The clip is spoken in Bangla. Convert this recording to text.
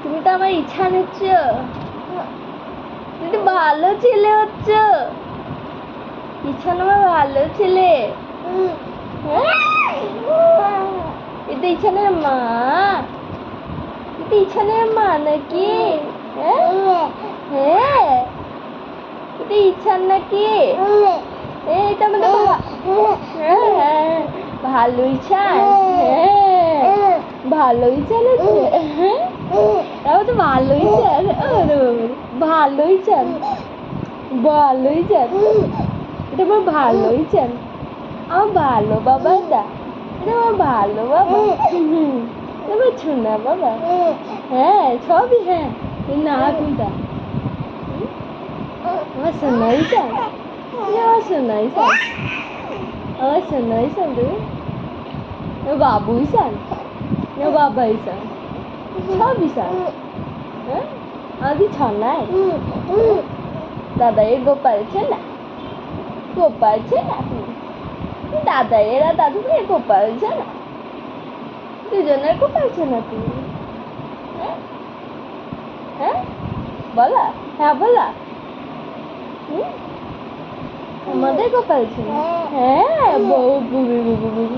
তুমি তো আমার ইচ্ছা নিচ্ছ, তুমি তো ভালো ছেলে হচ্ছ। ইচ্ছান আমার ভালো ছেলে। এটা ইচ্ছানের মা, এটা ইচ্ছানের মা নাকি? হ্যাঁ, এটা ইচ্ছান নাকি? এটা আমাদের ভালোই চান। হ্যাঁ, ভালোই চালাচ্ছে। তাও তো ভালোই চান, ভালোই চান, ভালোই চান। এটা আমার ভালোই চান, আমার ভালো বাবা। এটা এটা আমার ভালো বাবা। আমার শোনা বাবা। হ্যাঁ, সবই হ্যাঁ, না কোনটা? আমার শোনাই চান, আমার শোনাই চান, আমার শোনাই চান। তুমি বাবুই চান, বাবাই চান, সবই চান। হ্যাঁ, আমাদের ছনাই দাদা এ গোপাল ছেনা, গোপাল ছেনা। দাদা এরা দাদু ভাই গোপাল ছেনা, দুজনের গোপাল ছেনা তুমি। হ্যাঁ, হ্যাঁ, বলা, হ্যাঁ বলা। আমাদের গোপাল ছেনা। হ্যাঁ, বউ বুবু বুবু বুবু।